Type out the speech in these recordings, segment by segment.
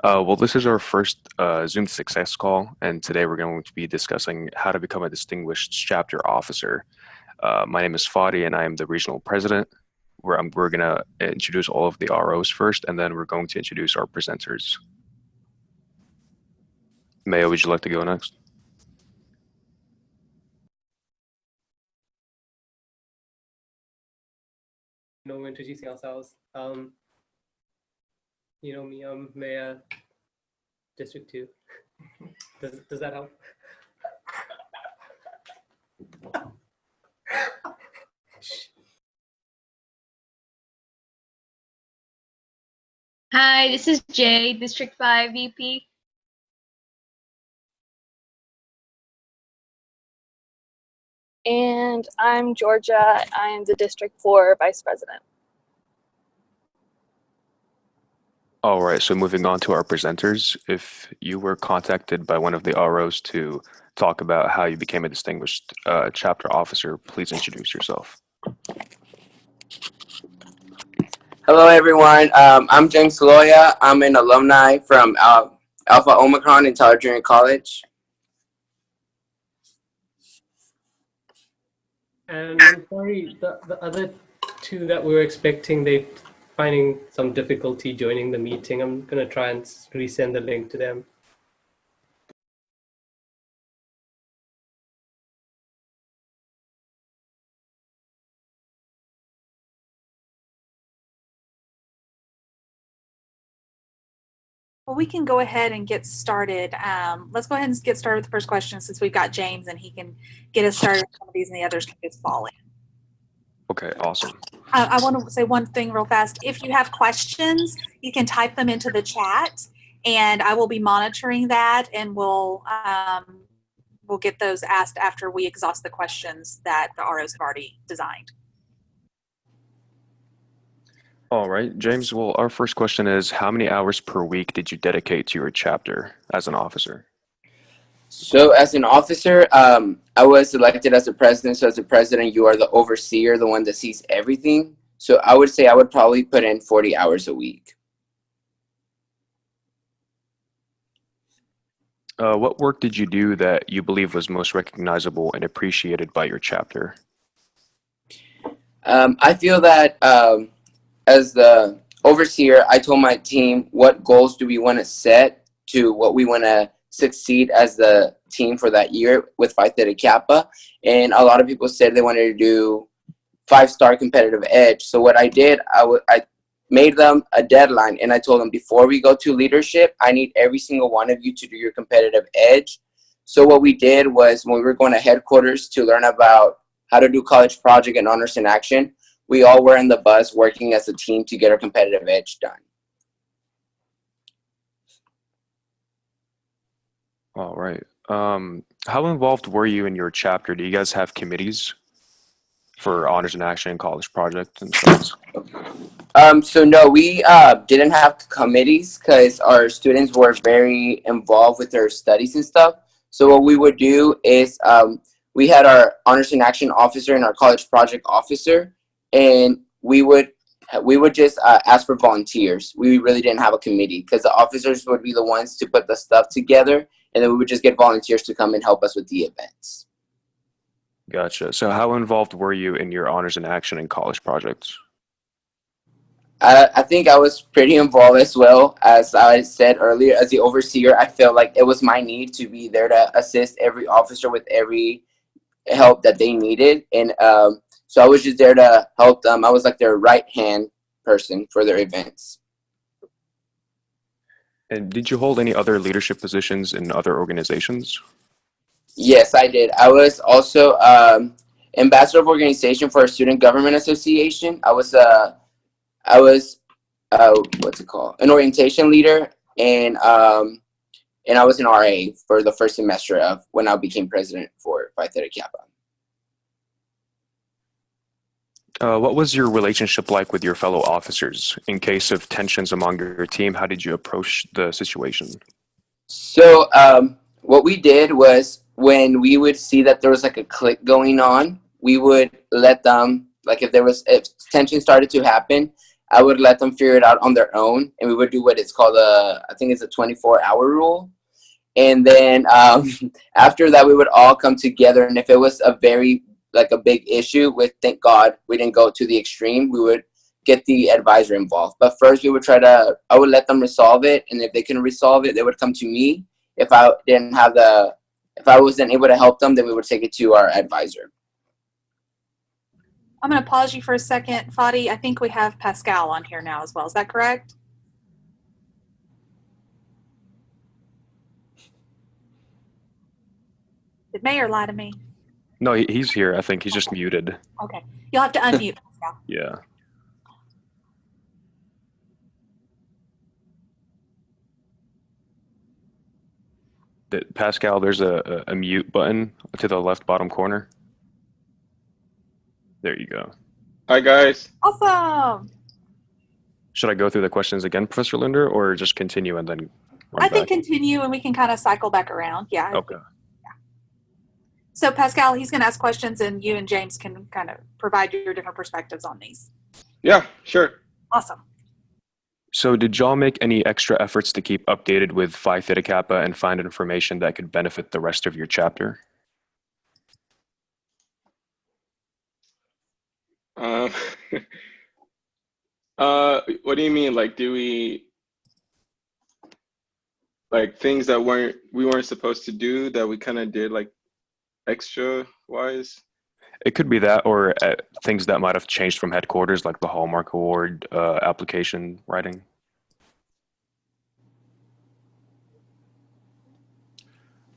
Well, this is our first Zoom success call, and today we're going to be discussing how to become a distinguished chapter officer. My name is Fadi, and I am the regional president. We're going to introduce all of the ROs first, and then we're going to introduce our presenters. Mayo, would you like to go next? Introducing ourselves. Me, I'm Mayor District 2. Does that help? Hi, this is Jay, District 5 VP. And I'm Georgia. I am the District 4 Vice President. All right, so moving on to our presenters. If you were contacted by one of the ROs to talk about how you became a distinguished chapter officer, please introduce yourself. Hello, everyone. I'm James Loya. I'm an alumni from Alpha Omicron in Tyler Junior College. And I'm sorry, the other two that we were expecting, they're finding some difficulty joining the meeting. I'm going to try and resend the link to them. Well, we can go ahead and get started. Let's go ahead and get started with the first question since we've got James and he can get us started with some of these and the others can just fall in. Okay, awesome. I want to say one thing real fast. If you have questions, you can type them into the chat and I will be monitoring that and we'll get those asked after we exhaust the questions that the ROs have already designed. All right, James, well, our first question is, how many hours per week did you dedicate to your chapter as an officer? So as an officer, I was elected as the president. So as the president, you are the overseer, the one that sees everything. So I would say I would probably put in 40 hours a week. What work did you do that you believe was most recognizable and appreciated by your chapter? I feel that as the overseer, I told my team what goals do we want to set to what we want to succeed as the team for that year with Phi Theta Kappa. And a lot of people said they wanted to do 5-star competitive edge. So what I did, I made them a deadline and I told them before we go to leadership, I need every single one of you to do your competitive edge. So what we did was when we were going to headquarters to learn about how to do college project and honors in action, we all were in the bus working as a team to get our competitive edge done. All right. How involved were you in your chapter? Do you guys have committees for honors in action and college projects and stuff? So no, we didn't have committees because our students were very involved with their studies and stuff. So what we would do is we had our honors in action officer and our college project officer, and we would just ask for volunteers. We really didn't have a committee because the officers would be the ones to put the stuff together, and then we would just get volunteers to come and help us with the events. Gotcha. So how involved were you in your honors in action and college projects? I think I was pretty involved as well. As I said earlier, as the overseer, I felt like it was my need to be there to assist every officer with every help that they needed. And so I was just there to help them. I was like their right-hand person for their events. And did you hold any other leadership positions in other organizations? Yes, I did. I was also ambassador of organization for a student government association. I was what's it called? An orientation leader, and I was an RA for the first semester of when I became president for Phi Theta Kappa. What was your relationship like with your fellow officers? In case of tensions among your team, how did you approach the situation? So what we did was when we would see that there was like a clique going on, we would let them, like if tension started to happen, I would let them figure it out on their own, and we would do what it's called I think it's a 24-hour rule. And then after that, we would all come together, and if it was a very a big issue, thank God we didn't go to the extreme, we would get the advisor involved. But first, I would let them resolve it, and if they couldn't resolve it, they would come to me. If I wasn't able to help them, then we would take it to our advisor. I'm going to pause you for a second, Fadi. I think we have Pascal on here now as well. Is that correct? Did Mayor lie to me? No, he's here. I think he's just muted. Okay. You'll have to unmute Pascal. Yeah. Pascal, there's a mute button to the left bottom corner. There you go. Hi, guys. Awesome. Should I go through the questions again, Professor Linder, or just continue and then run I think back? continue and we can kind of cycle back around. Yeah. Okay. So Pascal, he's going to ask questions and you and James can kind of provide your different perspectives on these. Yeah, sure. Awesome. So did y'all make any extra efforts to keep updated with Phi Theta Kappa and find information that could benefit the rest of your chapter? What do you mean? Do we things that we weren't supposed to do that we kind of did extra wise? It could be that, or things that might have changed from headquarters, like the Hallmark Award application writing.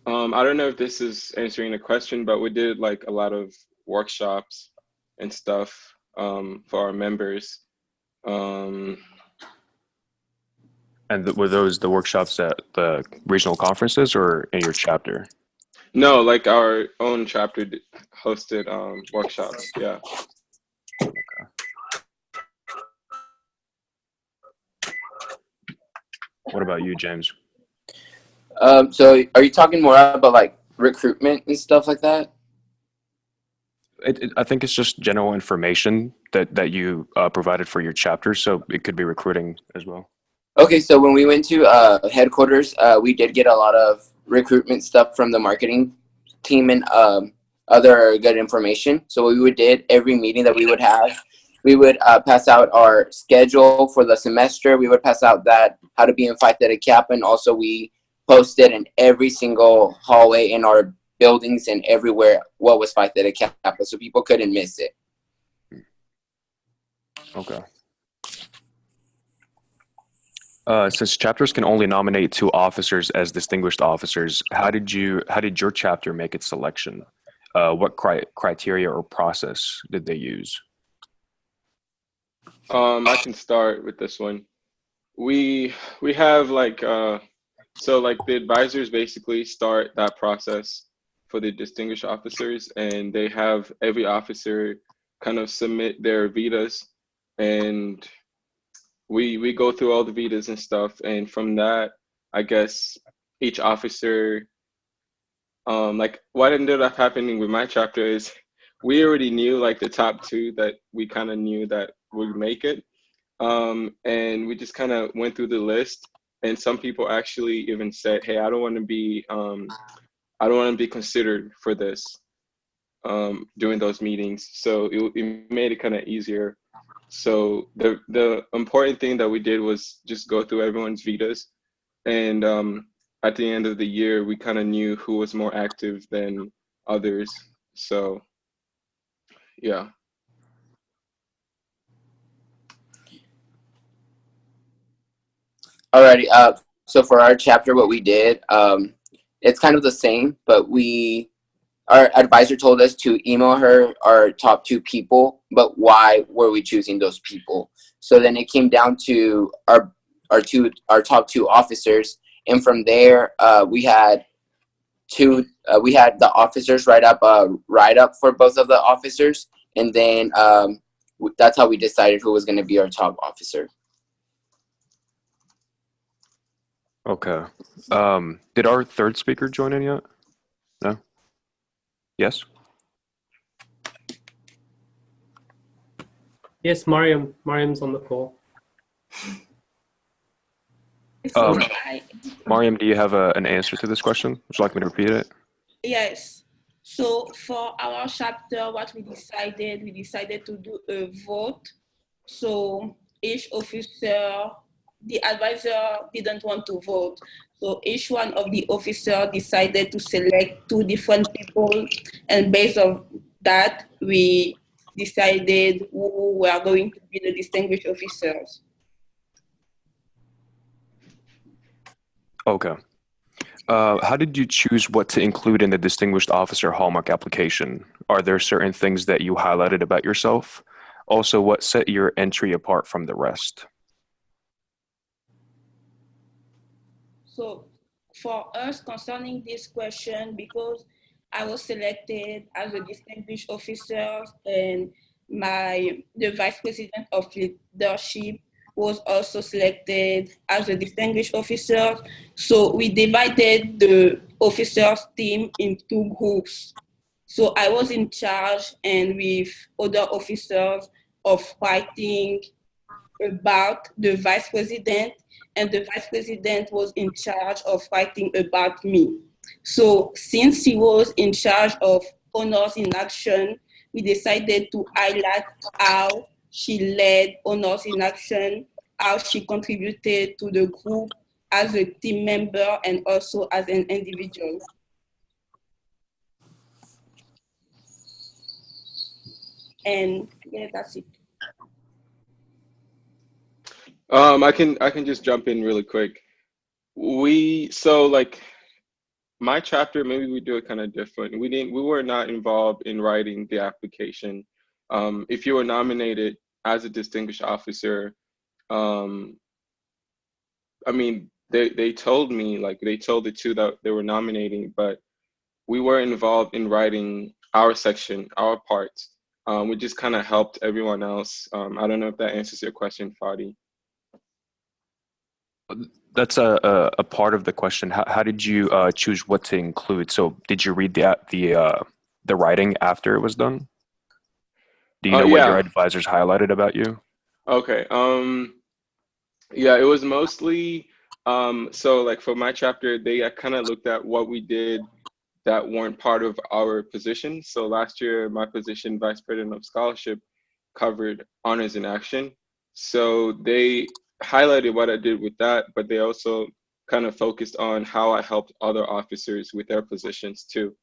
I don't know if this is answering the question, but we did a lot of workshops and stuff for our members. And were those the workshops at the regional conferences or in your chapter? No, our own chapter hosted workshops. Yeah. What about you, James? So are you talking more about recruitment and stuff like that? I think it's just general information that you provided for your chapter, so it could be recruiting as well. Okay, so when we went to headquarters, we did get a lot of recruitment stuff from the marketing team and other good information. So what we did every meeting that we would have, we would pass out our schedule for the semester. We would pass out how to be in Phi Theta Kappa, and also we posted in every single hallway in our buildings and everywhere what was Phi Theta Kappa, so people couldn't miss it. Okay. Since chapters can only nominate 2 officers as distinguished officers, how did your chapter make its selection? What criteria or process did they use? I can start with this one. We have so the advisors basically start that process for the distinguished officers, and they have every officer kind of submit their vitas, and we go through all the vitas and stuff, and from that, I guess each officer, what ended up happening with my chapter is we already knew the top 2 that we kind of knew that would make it, and we just kind of went through the list, and some people actually even said, hey, I don't want to be considered for this during those meetings, so it made it kind of easier. So the important thing that we did was just go through everyone's vitas, and at the end of the year, we kind of knew who was more active than others. So, yeah. Alrighty. So for our chapter, what we did, it's kind of the same, but our advisor told us to email her our top 2 people, but why were we choosing those people? So then it came down to our top 2 officers, and from there we had the officers write up for both of the officers, and then that's how we decided who was going to be our top officer. Okay. Did our third speaker join in yet? No? Yes? Yes, Mariam's on the call. So Um, Mariam, do you have an answer to this question? Would you like me to repeat it? yes. So for our chapter, what we decided to do a vote. So each officer, the advisor didn't want to vote. So each one of the officers decided to select two different people, and based on that, we decided who were going to be the distinguished officers. Okay. How did you choose what to include in the Distinguished Officer Hallmark application? Are there certain things that you highlighted about yourself? Also, what set your entry apart from the rest? So for us concerning this question, because I was selected as a distinguished officer and the vice president of leadership was also selected as a distinguished officer. So we divided the officers team in two groups. So I was in charge and with other officers of writing about the vice president, and the vice president was in charge of writing about me. So since he was in charge of honors in action, we decided to highlight how she led honors in action, how she contributed to the group as a team member and also as an individual. And yeah, that's it. I can just jump in really quick. So like my chapter, maybe we do it kind of different. We were not involved in writing the application. If you were nominated as a distinguished officer, um, I mean, they told me, like they told the two that they were nominating, but we were involved in writing our section, our parts. We just kind of helped everyone else. I don't know if that answers your question, Fadi. That's a part of the question. How did you choose what to include? So did you read the writing after it was done? Do you know what your Yeah. advisors highlighted about you? Okay. Yeah, it was mostly so like for my chapter, they kind of looked at what we did that weren't part of our position. So last year, my position, Vice President of Scholarship, covered honors in action. So they highlighted what I did with that, but they also kind of focused on how I helped other officers with their positions too.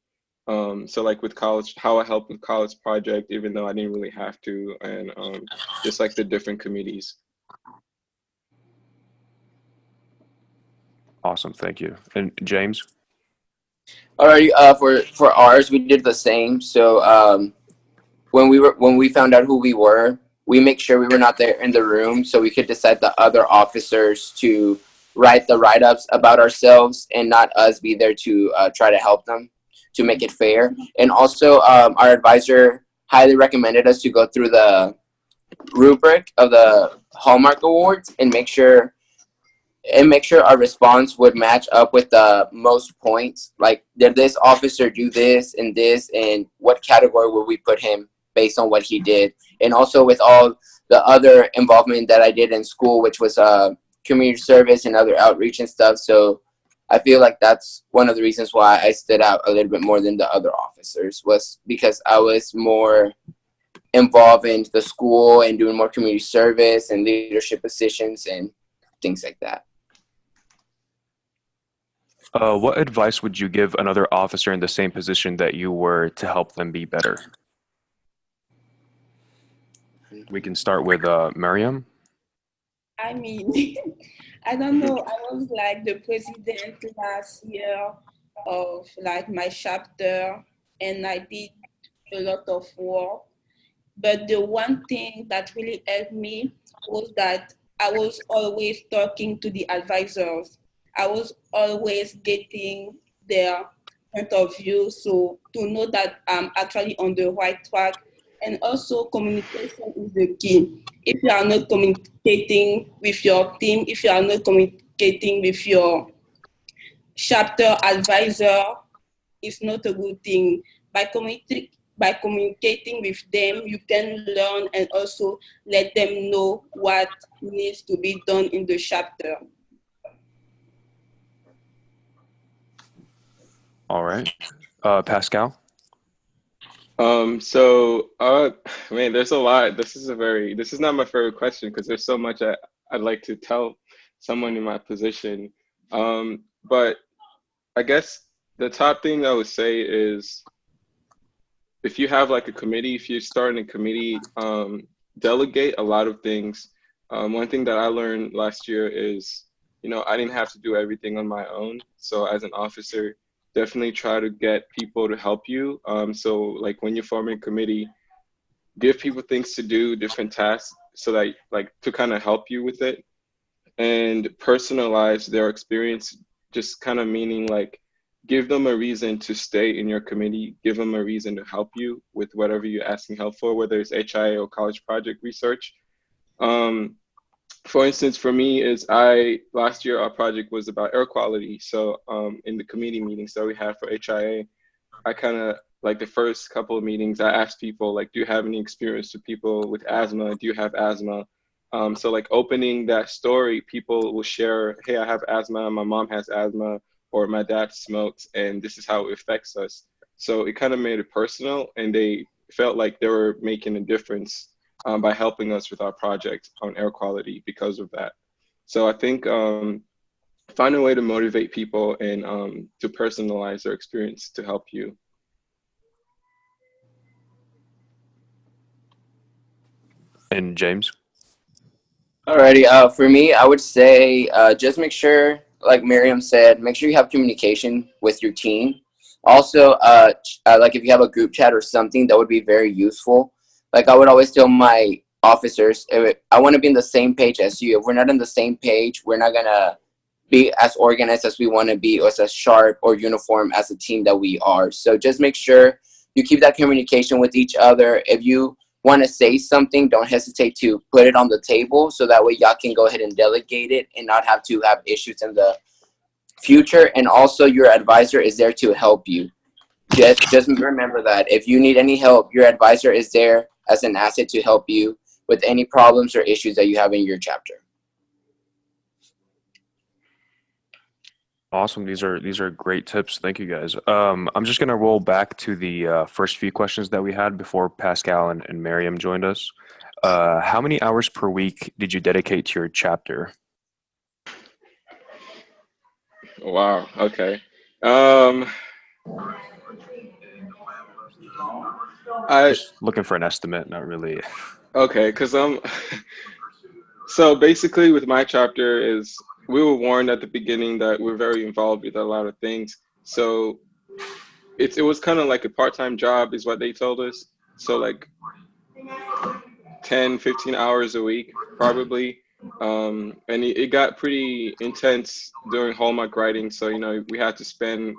So like with college, how I helped with college project, even though I didn't really have to, and just like the different committees. Awesome, thank you. And James? Alrighty, for ours, we did the same. So when we found out who we were, we make sure we were not there in the room, so we could decide the other officers to write the write-ups about ourselves and not us be there to try to help them to make it fair. And also, our advisor highly recommended us to go through the rubric of the Hallmark Awards and make sure our response would match up with the most points. Like, did this officer do this, and what category would we put him based on what he did? And also with all the other involvement that I did in school, which was community service and other outreach and stuff. So I feel like that's one of the reasons why I stood out a little bit more than the other officers, was because I was more involved in the school and doing more community service and leadership positions and things like that. What advice would you give another officer in the same position that you were to help them be better? We can start with Miriam. I mean, I don't know. I was like the president last year of like my chapter, and I did a lot of work. But the one thing that really helped me was that I was always talking to the advisors. I was always getting their point of view, so to know that I'm actually on the right track. And also, communication is the key. If you are not communicating with your team, if you are not communicating with your chapter advisor, it's not a good thing. By communicating with them, you can learn and also let them know what needs to be done in the chapter. All right. Pascal? Man, there's a lot. This is not my favorite question because there's so much I'd like to tell someone in my position. But I guess the top thing I would say is if you have like a committee, if you're starting a committee, delegate a lot of things. One thing that I learned last year is, I didn't have to do everything on my own. So as an officer, definitely try to get people to help you. So like when you're forming a committee, give people things to do, different tasks, so that like to kind of help you with it, and personalize their experience, just kind of meaning like give them a reason to stay in your committee, give them a reason to help you with whatever you're asking help for, whether it's HIA or college project research. For instance, for me is last year our project was about air quality. So in the committee meetings that we had for HIA, I kind of like the first couple of meetings, I asked people like, do you have any experience with people with asthma? Do you have asthma? So like opening that story, people will share, hey, I have asthma, my mom has asthma, or my dad smokes, and this is how it affects us. So it kind of made it personal, and they felt like they were making a difference by helping us with our project on air quality because of that. So I think find a way to motivate people and to personalize their experience to help you. And James? Alrighty, for me, I would say just make sure, like Miriam said, make sure you have communication with your team. Also, like if you have a group chat or something, that would be very useful. Like I would always tell my officers, I want to be on the same page as you. If we're not on the same page, we're not gonna be as organized as we want to be, or as sharp or uniform as a team that we are. So just make sure you keep that communication with each other. If you want to say something, don't hesitate to put it on the table, so that way y'all can go ahead and delegate it and not have to have issues in the future. And also your advisor is there to help you. Just remember that if you need any help, your advisor is there as an asset to help you with any problems or issues that you have in your chapter. Awesome. These are great tips. Thank you, guys. I'm just going to roll back to the first few questions that we had before Pascal and Miriam joined us. How many hours per week did you dedicate to your chapter? Wow. Okay. Just looking for an estimate, not really. Okay, because so basically with my chapter is we were warned at the beginning that we're very involved with a lot of things. So it was kind of like a part-time job is what they told us. So like 10, 15 hours a week, probably. And it got pretty intense during hallmark writing. So, we had to spend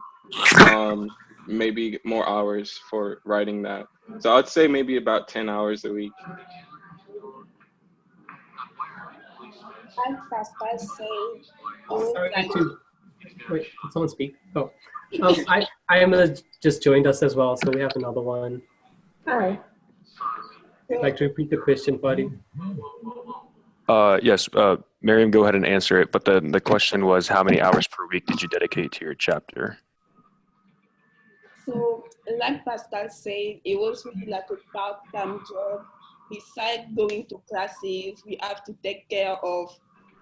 maybe more hours for writing that. So I'd say maybe about 10 hours a week. Like Pascal said, Sorry to wait. Did someone speak? Oh, I am just joined us as well, so we have another one. Hi. I'd like to repeat the question, buddy. Yes, Miriam, go ahead and answer it. But the question was, how many hours per week did you dedicate to your chapter? So, like Pascal said, it was really like a part-time job. Besides going to classes, we have to take care of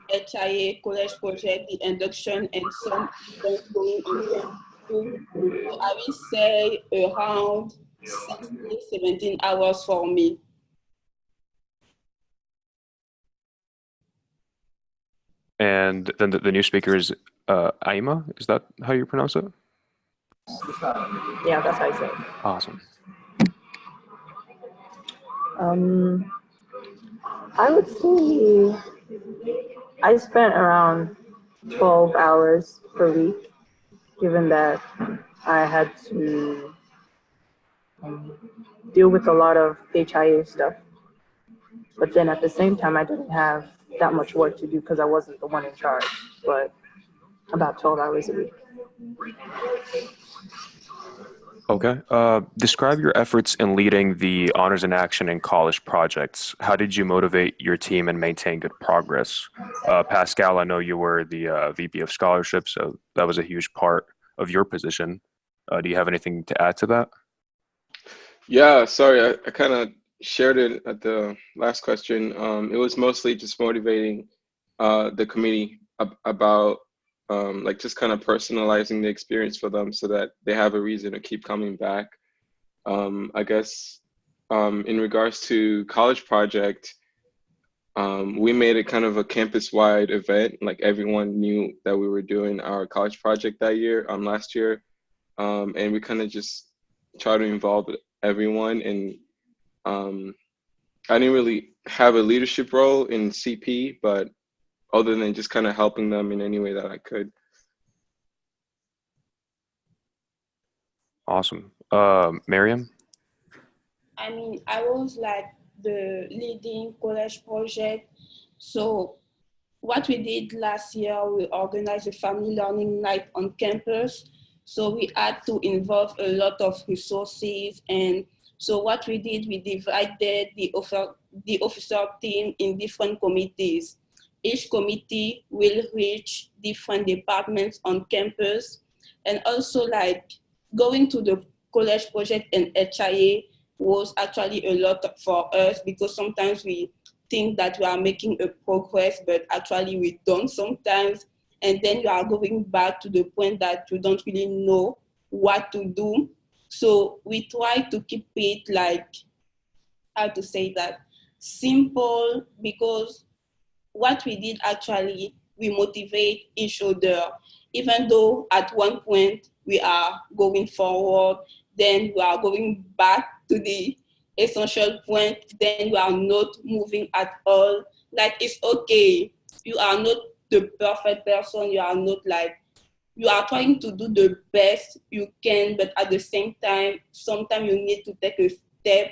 HIA, college project, the induction, and some things going on. So I will say around 16, 17 hours for me. And then the new speaker is Aima. Is that how you pronounce it? Yeah, that's how I say it. Awesome. I would say I spent around 12 hours per week, given that I had to deal with a lot of HIA stuff. But then at the same time, I didn't have that much work to do because I wasn't the one in charge, but about 12 hours a week. Okay. Describe your efforts in leading the Honors in Action and college projects. How did you motivate your team and maintain good progress? Pascal, I know you were the VP of Scholarship, so that was a huge part of your position. Do you have anything to add to that? Yeah, sorry, I kind of shared it at the last question. It was mostly just motivating the committee about like just kind of personalizing the experience for them so that they have a reason to keep coming back. I guess in regards to college project, we made it kind of a campus-wide event. Like everyone knew that we were doing our college project that year, last year, and we kind of just try to involve everyone. And I didn't really have a leadership role in CP, but other than just kind of helping them in any way that I could. Awesome. Miriam? I mean, I was like the leading college project. So what we did last year, we organized a family learning night on campus. So we had to involve a lot of resources. And so what we did, we divided the officer team in different committees. Each committee will reach different departments on campus. And also like going to the college project and HIA was actually a lot for us because sometimes we think that we are making a progress, but actually we don't sometimes. And then you are going back to the point that you don't really know what to do. So we try to keep it like, how to say that, simple, because what we did actually, we motivate each other, even though at one point we are going forward, then we are going back to the essential point, then we are not moving at all. Like, it's okay. You are not the perfect person. You are not like, you are trying to do the best you can, but at the same time, sometimes you need to take a step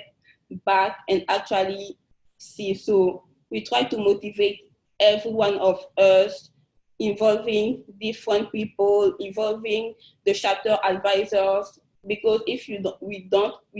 back and actually see. So we try to motivate every one of us, involving different people, involving the chapter advisors, because if we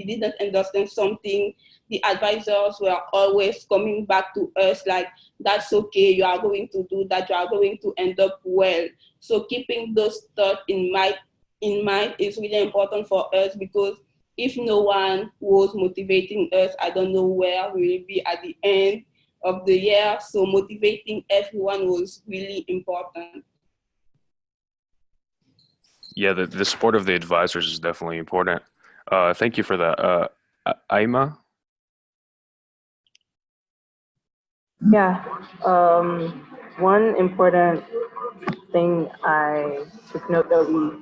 didn't understand something, the advisors were always coming back to us like, that's okay, you are going to do that, you are going to end up well. So keeping those thoughts in mind is really important for us, because if no one was motivating us, I don't know where we will be at the end of the year. So motivating everyone was really important. Yeah, the support of the advisors is definitely important. Thank you for that. Aima? Yeah. One important thing I took note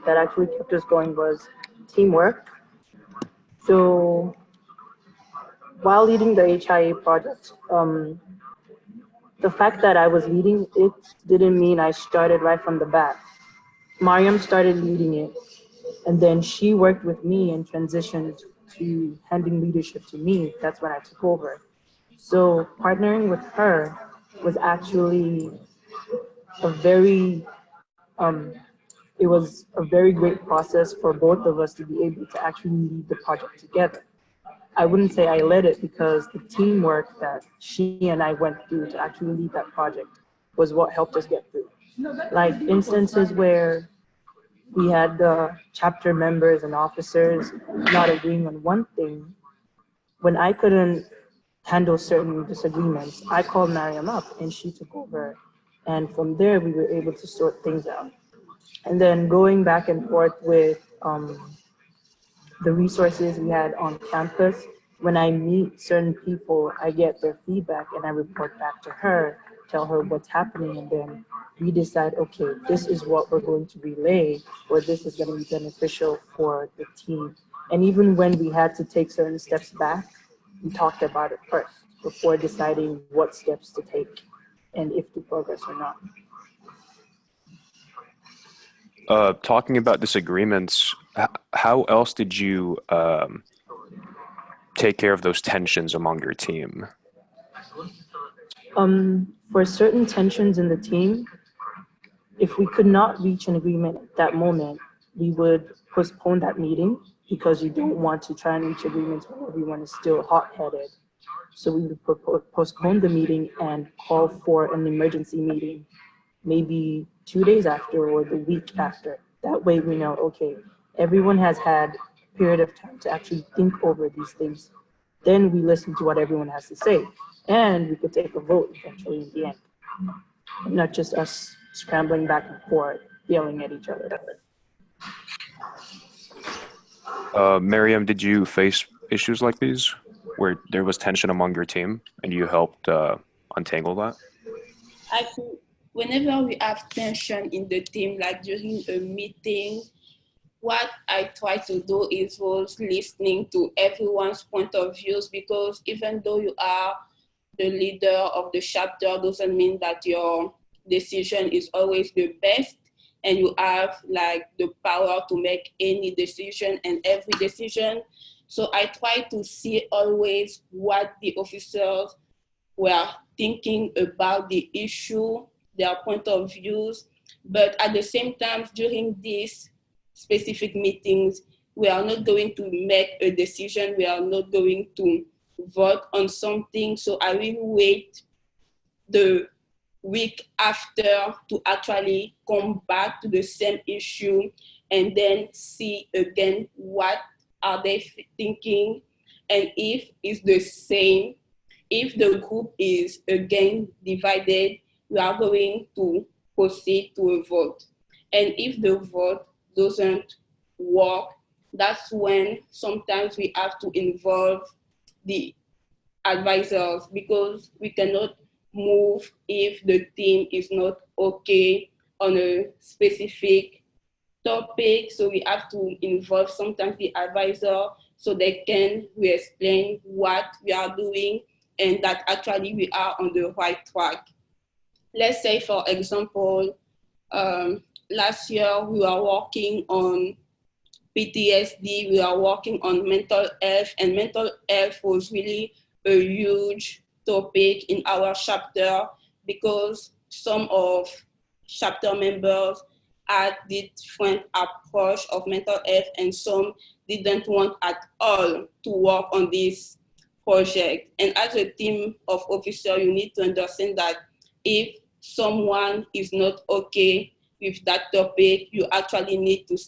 that actually kept us going was teamwork. So while leading the HIA project, the fact that I was leading it didn't mean I started right from the bat. Mariam started leading it, and then she worked with me and transitioned to handing leadership to me. That's when I took over. So partnering with her was actually a very, it was a very great process for both of us to be able to actually lead the project together. I wouldn't say I led it because the teamwork that she and I went through to actually lead that project was what helped us get through. Like instances where we had the chapter members and officers not agreeing on one thing. When I couldn't handle certain disagreements, I called Mariam up and she took over. And from there, we were able to sort things out. And then going back and forth with the resources we had on campus, when I meet certain people, I get their feedback and I report back to her, tell her what's happening, and then we decide, okay, this is what we're going to relay, or this is going to be beneficial for the team. And even when we had to take certain steps back, we talked about it first before deciding what steps to take and if to progress or not. Talking about disagreements, how else did you take care of those tensions among your team? For certain tensions in the team, if we could not reach an agreement at that moment, we would postpone that meeting because you don't want to try and reach agreements when everyone is still hot-headed. So we would postpone the meeting and call for an emergency meeting, maybe 2 days after or the week after. That way we know, okay, everyone has had a period of time to actually think over these things. Then we listen to what everyone has to say, and we could take a vote eventually in the end. Not just us scrambling back and forth, yelling at each other. Miriam, did you face issues like these where there was tension among your team and you helped untangle that? I think whenever we have tension in the team, like during a meeting, what I try to do is was listening to everyone's point of views, because even though you are the leader of the chapter, doesn't mean that your decision is always the best and you have like the power to make any decision and every decision. So I try to see always what the officers were thinking about the issue, their point of views, but at the same time, during these specific meetings, we are not going to make a decision, we are not going to vote on something. So I will wait the week after to actually come back to the same issue and then see again what are they thinking, and if it's the same. If the group is again divided, we are going to proceed to a vote. And if the vote doesn't work, that's when sometimes we have to involve the advisors, because we cannot move if the team is not okay on a specific topic. So we have to involve sometimes the advisor so they can re-explain what we are doing and that actually we are on the right track. Let's say, for example, last year we were working on PTSD, we are working on mental health, and mental health was really a huge topic in our chapter because some of chapter members had different approach of mental health and some didn't want at all to work on this project. And as a team of officers, you need to understand that if someone is not okay with that topic, you actually need to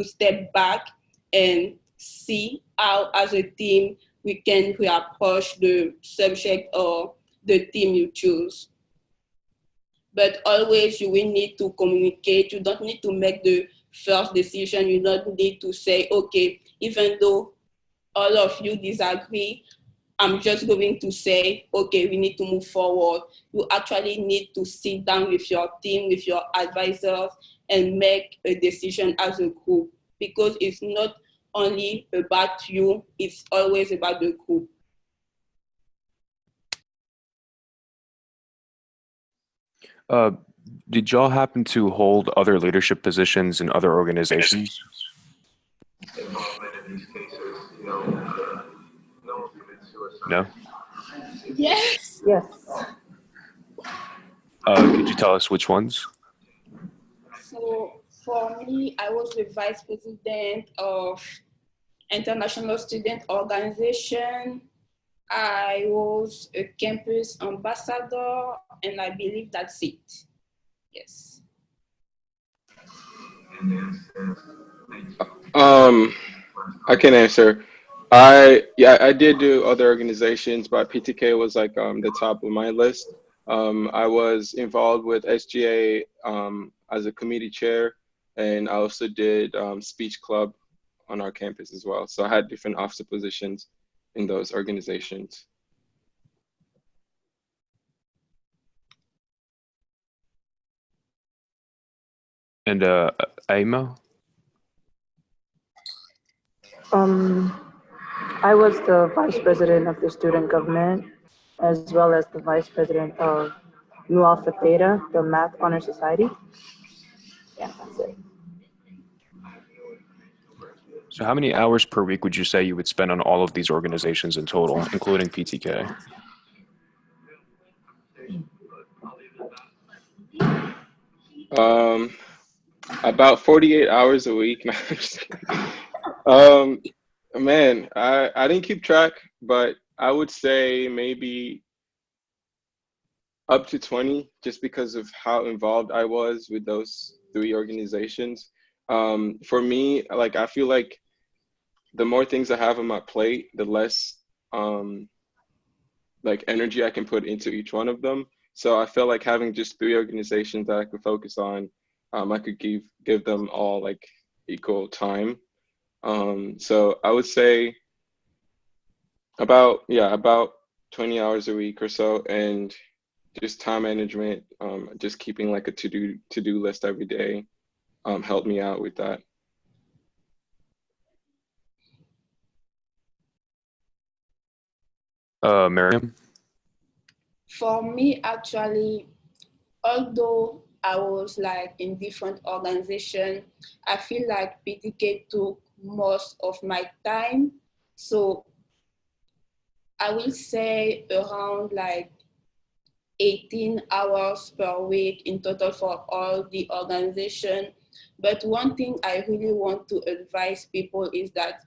step back and see how, as a team, we can reapproach the subject or the team you choose. But always you will need to communicate. You don't need to make the first decision. You don't need to say, okay, even though all of you disagree, I'm just going to say, okay, we need to move forward. You actually need to sit down with your team, with your advisors, and make a decision as a group, because it's not only about you, it's always about the group. Did y'all happen to hold other leadership positions in other organizations? No? Yes. Yes. Could you tell us which ones? So for me, I was the vice president of International Student Organization. I was a campus ambassador, and I believe that's it. Yes. I can answer. I did do other organizations, but PTK was like the top of my list. I was involved with SGA as a committee chair, and I also did speech club on our campus as well. So I had different officer positions in those organizations. And Aima? I was the vice president of the student government, as well as the vice president of Nu Alpha Theta, the Math Honor Society. Yeah, that's it. So how many hours per week would you say you would spend on all of these organizations in total, including PTK? About 48 hours a week. Man, I didn't keep track, but I would say maybe up to 20, just because of how involved I was with those 3 organizations. For me, like I feel like the more things I have on my plate, the less like energy I can put into each one of them. So I feel like having just 3 organizations that I could focus on, I could give them all like equal time. So I would say about 20 hours a week or so, and just time management, just keeping like a to-do list every day, helped me out with that. Miriam? For me, actually, although I was like in different organizations, I feel like PTK took most of my time. So I will say around like 18 hours per week in total for all the organization. But one thing I really want to advise people is that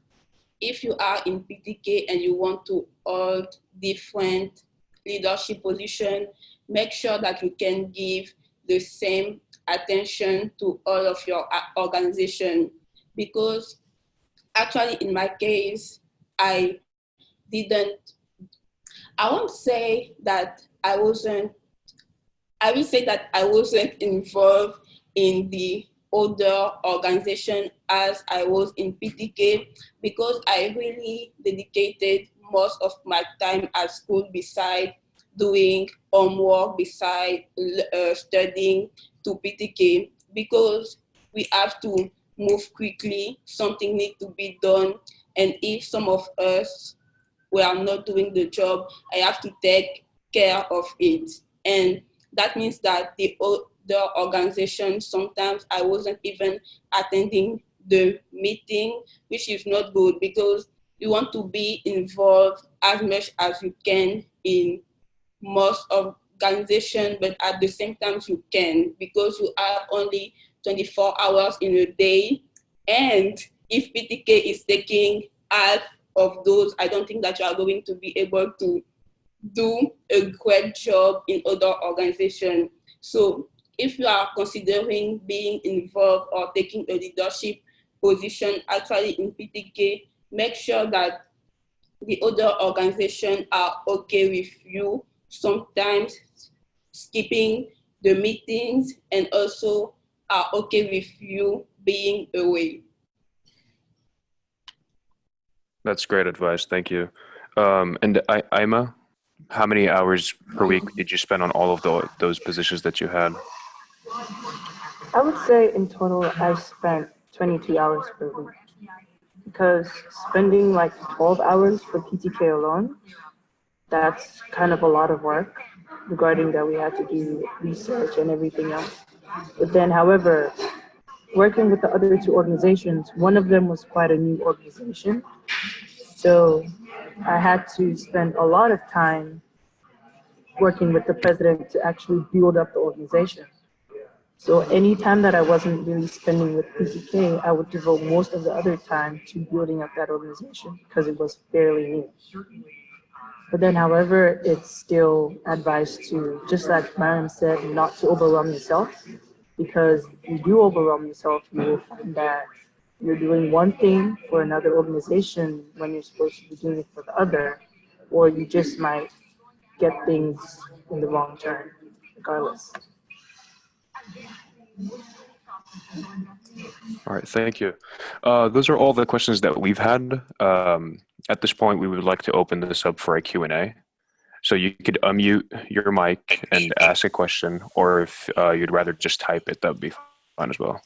if you are in PTK and you want to hold different leadership position, make sure that you can give the same attention to all of your organization. Because actually in my case, I didn't, I won't say that I wasn't, I will say that I wasn't involved in the other organization as I was in PTK, because I really dedicated most of my time at school beside doing homework, beside studying to PTK, because we have to move quickly, something needs to be done, and if some of us were not doing the job, I have to take care of it. And that means that the organization, sometimes I wasn't even attending the meeting, which is not good, because you want to be involved as much as you can in most organization, but at the same time you can, because you have only 24 hours in a day. And if PTK is taking half of those, I don't think that you are going to be able to do a great job in other organizations. So if you are considering being involved or taking a leadership position actually in PTK, make sure that the other organizations are okay with you sometimes skipping the meetings, and also are okay with you being away. That's great advice. Thank you. And Ima, how many hours per week did you spend on all of those positions that you had? I would say in total I spent 22 hours per week, because spending like 12 hours for PTK alone, that's kind of a lot of work, regarding that we had to do research and everything else. But then, however, working with the other 2 organizations, one of them was quite a new organization. So I had to spend a lot of time working with the president to actually build up the organization. So any time that I wasn't really spending with PTK, I would devote most of the other time to building up that organization, because it was fairly new. But then, however, it's still advised to, just like Mariam said, not to overwhelm yourself, because if you do overwhelm yourself, you will find that you're doing one thing for another organization when you're supposed to be doing it for the other, or you just might get things in the wrong turn, regardless. All right, thank you. Those are all the questions that we've had. At this point, we would like to open this up for a Q&A. So you could unmute your mic and ask a question, or if you'd rather just type it, that would be fine as well.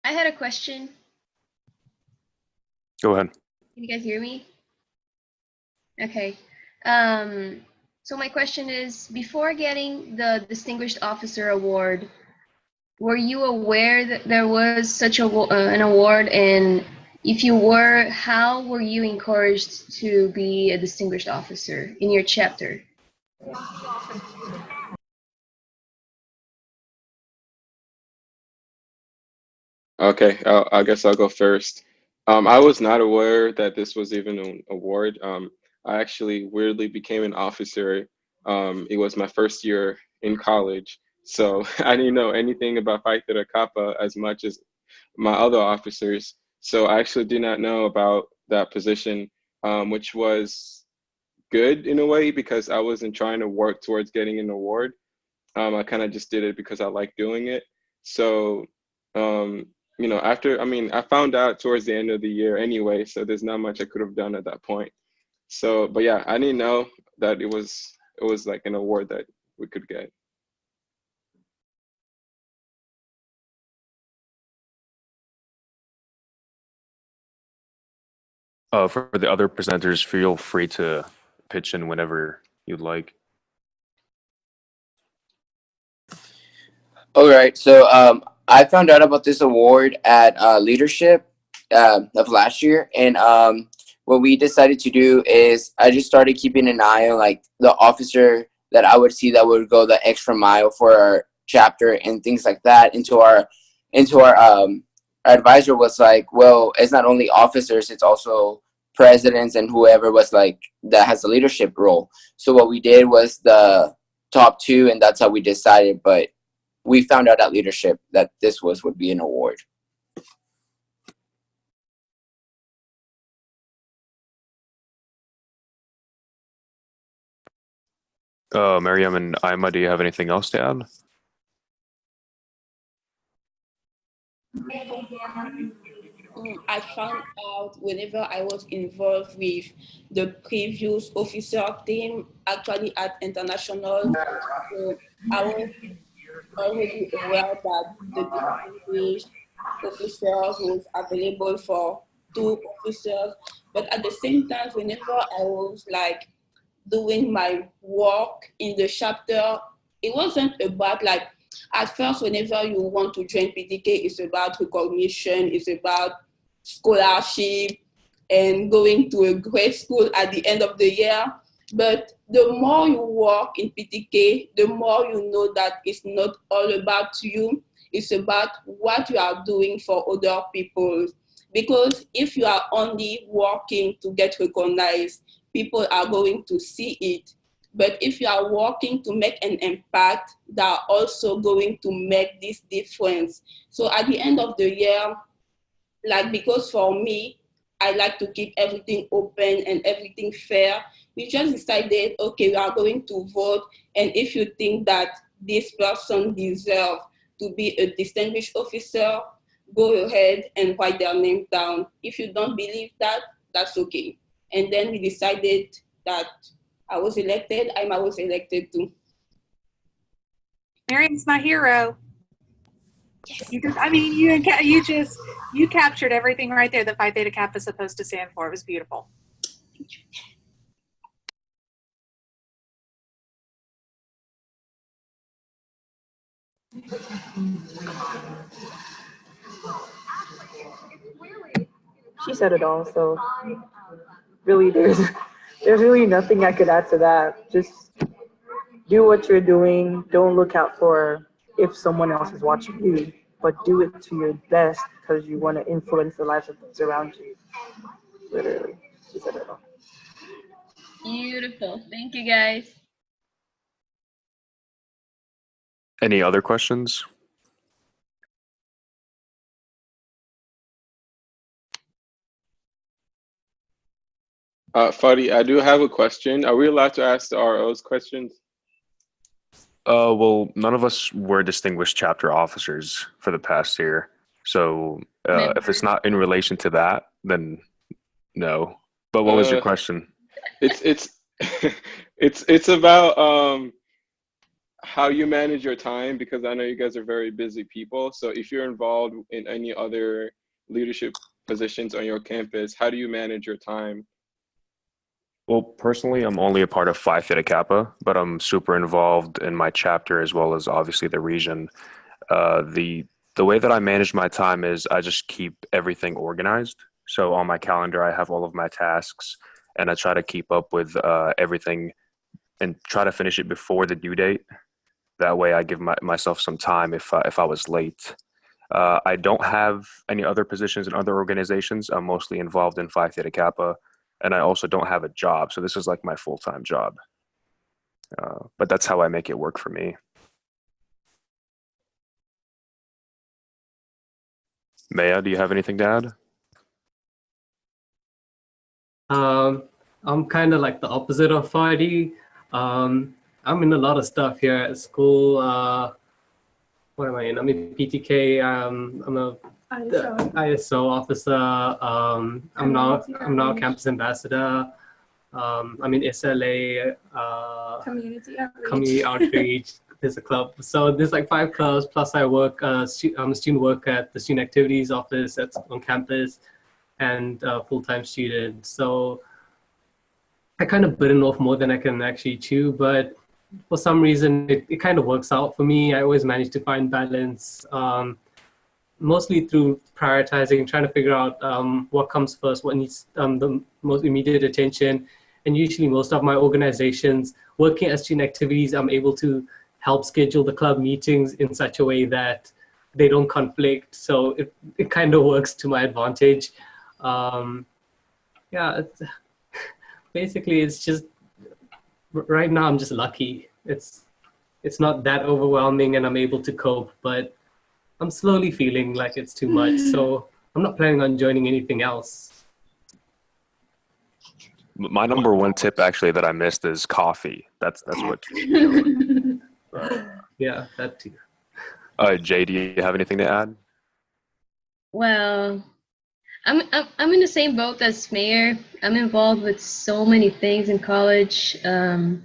I had a question. Go ahead. Can you guys hear me? Okay. So my question is, before getting the Distinguished Officer Award, were you aware that there was such an award? And if you were, how were you encouraged to be a distinguished officer in your chapter? Okay, I guess I'll go first. I was not aware that this was even an award. I actually weirdly became an officer. It was my first year in college. So I didn't know anything about Phi Theta Kappa as much as my other officers. So I actually did not know about that position, which was good in a way because I wasn't trying to work towards getting an award. I kind of just did it because I like doing it. So, after, I mean, I found out towards the end of the year anyway, so there's not much I could have done at that point. So, but yeah, I didn't know that it was like an award that we could get. For the other presenters, feel free to pitch in whenever you'd like. All right. So I found out about this award at leadership of last year, and what we decided to do is I just started keeping an eye on like the officer that I would see that would go the extra mile for our chapter and things like that. Our advisor was like, well, it's not only officers, it's also presidents and whoever was like that has a leadership role. So what we did was the top two, and that's how we decided. But we found out at leadership that this would be an award. Miriam and Ima, do you have anything else to add? I found out whenever I was involved with the previous officer team, actually at international, so I was already aware that the distinguished officers was available for two officers, but at the same time, whenever I was like doing my work in the chapter, it wasn't about like, at first, whenever you want to join PTK, it's about recognition, it's about scholarship and going to a great school at the end of the year. But the more you work in PTK, the more you know that it's not all about you. It's about what you are doing for other people. Because if you are only working to get recognized, people are going to see it. But if you are working to make an impact, they are also going to make this difference. So at the end of the year, like, because for me, I like to keep everything open and everything fair. We just decided, okay, we are going to vote. And if you think that this person deserves to be a distinguished officer, go ahead and write their name down. If you don't believe that, that's okay. And then we decided that I was elected, I was elected too. Miriam's my hero. Yes. You captured everything right there that Phi Theta Kappa is supposed to stand for. It was beautiful. She said it all, so really there's really nothing I could add to that. Just do what you're doing. Don't look out for if someone else is watching you, but do it to your best because you want to influence the lives of those around you. Literally, she said it all. Beautiful. Thank you, guys. Any other questions? Fadi, I do have a question. Are we allowed to ask the ROs questions? Well, none of us were distinguished chapter officers for the past year. So if it's not in relation to that, then no. But what was your question? It's it's about how you manage your time, because I know you guys are very busy people. So if you're involved in any other leadership positions on your campus, how do you manage your time? Well, personally, I'm only a part of Phi Theta Kappa, but I'm super involved in my chapter as well as obviously the region. The way that I manage my time is I just keep everything organized. So on my calendar, I have all of my tasks, and I try to keep up with everything and try to finish it before the due date. That way, I give myself some time if I was late. I don't have any other positions in other organizations. I'm mostly involved in Phi Theta Kappa, and I also don't have a job. So this is like my full-time job. But that's how I make it work for me. Maya, do you have anything to add? I'm kind of like the opposite of Fadi. I'm in a lot of stuff here at school. What am I in? I'm in PTK. I'm a ISO officer. I'm now campus ambassador. I'm in SLA. Community outreach. There's a club. So there's like 5 clubs. Plus I work. I'm a student worker at the student activities office that's on campus, and full-time student. So I kind of bitten off more than I can actually chew, but for some reason it kind of works out for me. I always manage to find balance, mostly through prioritizing, trying to figure out what comes first, what needs the most immediate attention. And usually most of my organizations, working at student activities, I'm able to help schedule the club meetings in such a way that they don't conflict. So it kind of works to my advantage. Yeah, basically it's just, right now I'm just lucky. It's not that overwhelming and I'm able to cope, but I'm slowly feeling like it's too much. So I'm not planning on joining anything else. My number one tip actually that I missed is coffee. That's what keeps me going. Yeah, that too. Jay, do you have anything to add? Well, I'm in the same boat as Mayor. I'm involved with so many things in college. I'm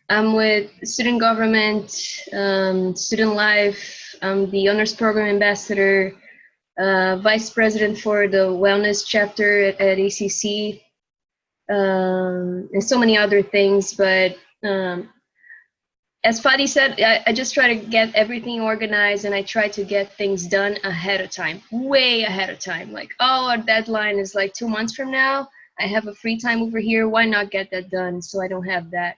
with student government, student life. I'm the honors program ambassador, vice president for the wellness chapter at ACC, and so many other things. But as Fadi said, I just try to get everything organized, and I try to get things done ahead of time, way ahead of time. Like, oh, our deadline is like 2 months from now. I have a free time over here. Why not get that done so I don't have that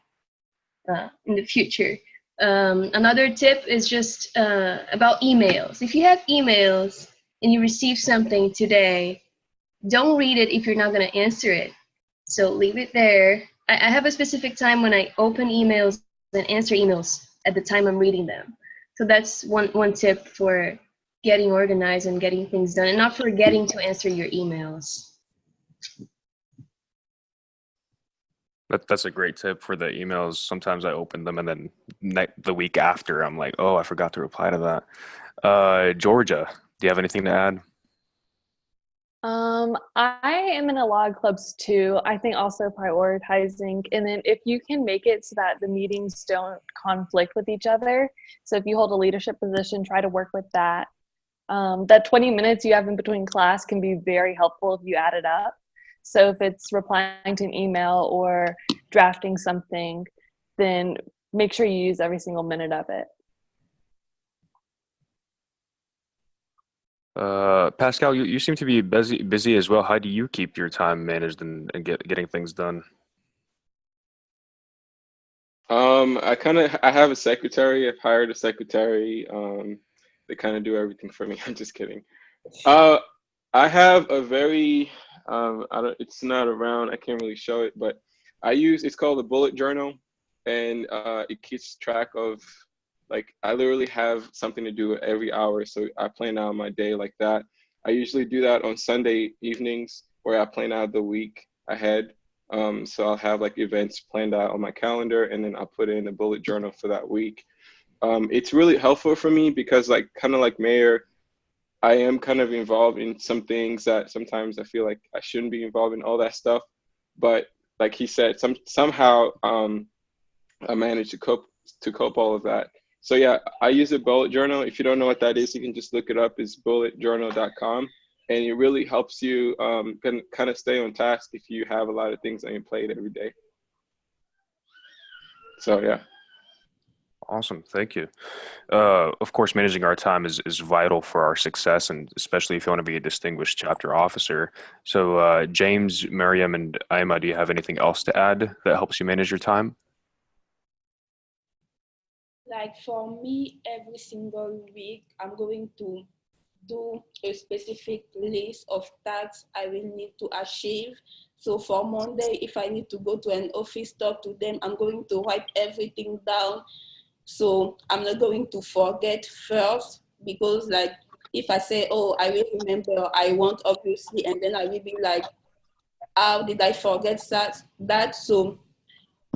in the future? Another tip is just about emails. If you have emails and you receive something today, don't read it if you're not going to answer it. So leave it there. I have a specific time when I open emails and answer emails at the time I'm reading them. So that's one tip for getting organized and getting things done, and not forgetting to answer your emails. That's a great tip for the emails. Sometimes I open them and then the week after I'm like, oh, I forgot to reply to that. Georgia, do you have anything to add? I am in a lot of clubs too. I think also prioritizing, and then if you can make it so that the meetings don't conflict with each other. So if you hold a leadership position, try to work with that. That 20 minutes you have in between class can be very helpful if you add it up. So if it's replying to an email or drafting something, then make sure you use every single minute of it. Pascal, you seem to be busy as well. How do you keep your time managed and getting things done? I have a secretary. I've hired a secretary. They kind of do everything for me. I'm just kidding. I have a very it's not around. I can't really show it, but it's called a bullet journal, and it keeps track of, like, I literally have something to do every hour, so I plan out my day like that. I usually do that on Sunday evenings, where I plan out the week ahead. So I'll have like events planned out on my calendar, and then I'll put in a bullet journal for that week. It's really helpful for me because, like, kind of like Mayor, I am kind of involved in some things that sometimes I feel like I shouldn't be involved in all that stuff. But like he said, somehow I managed to cope all of that. So yeah, I use a bullet journal. If you don't know what that is, you can just look it up. It's bulletjournal.com. And it really helps you kind of stay on task if you have a lot of things on your plate every day. So yeah. Awesome, thank you. Of course, managing our time is vital for our success, and especially if you want to be a distinguished chapter officer. So James, Miriam, and Aima, do you have anything else to add that helps you manage your time? Like for me, every single week, I'm going to do a specific list of tasks I will need to achieve. So for Monday, if I need to go to an office, talk to them, I'm going to write everything down. So I'm not going to forget first, because like if I say, oh, I will remember, I want obviously, and then I will be like, how did I forget that? So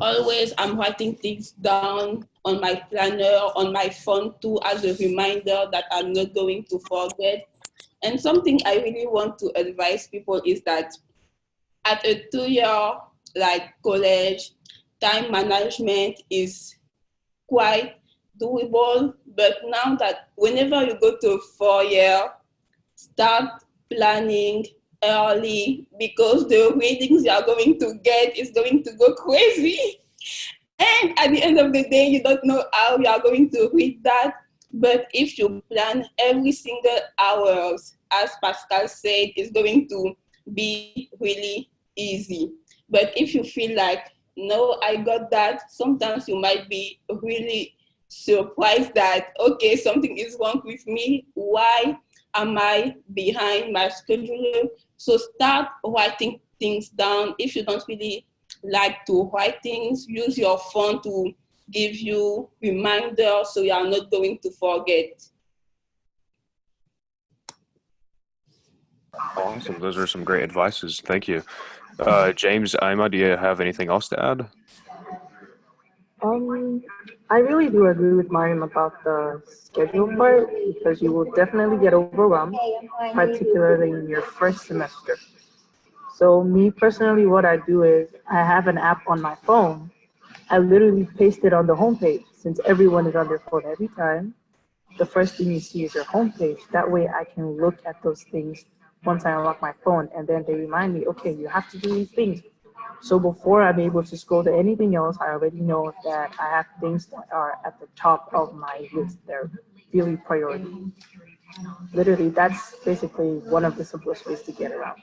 always I'm writing things down on my planner, on my phone too, as a reminder that I'm not going to forget. And something I really want to advise people is that at a 2-year like college, time management is quite doable. But now that whenever you go to 4-year, start planning early, because the readings you are going to get is going to go crazy. And at the end of the day, you don't know how you are going to read that. But if you plan every single hours, as Pascal said, it's going to be really easy. But if you feel like, no, I got that, sometimes you might be really surprised that, okay, something is wrong with me. Why am I behind my schedule? So start writing things down. If you don't really like to write things, use your phone to give you reminders so you are not going to forget. Awesome. Those are some great advices. Thank you. James, Ima, do you have anything else to add? I really do agree with Mariam about the schedule part because you will definitely get overwhelmed, particularly in your first semester. So me personally, what I do is I have an app on my phone. I literally paste it on the homepage since everyone is on their phone every time. The first thing you see is your homepage. That way I can look at those things once I unlock my phone and then they remind me, okay, you have to do these things. So before I'm able to scroll to anything else, I already know that I have things that are at the top of my list. They're really priority. Literally, that's basically one of the simplest ways to get around,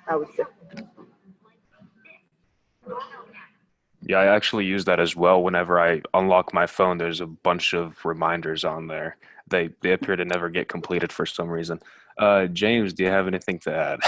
I would say. Yeah, I actually use that as well. Whenever I unlock my phone, there's a bunch of reminders on there. They appear to never get completed for some reason. James, do you have anything to add?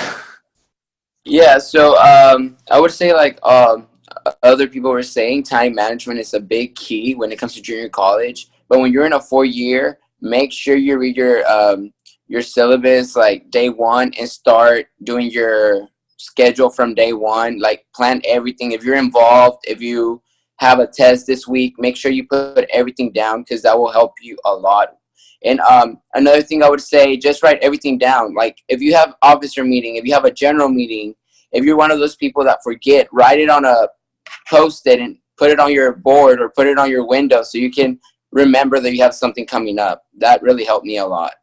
Yeah, so I would say like other people were saying, time management is a big key when it comes to junior college. But when you're in a 4-year, make sure you read your syllabus like day one and start doing your schedule from day one. Like plan everything. If you're involved, if you have a test this week, make sure you put everything down because that will help you a lot. And another thing I would say, just write everything down. Like if you have officer meeting, if you have a general meeting, if you're one of those people that forget, write it on a post-it and put it on your board or put it on your window so you can remember that you have something coming up. That really helped me a lot.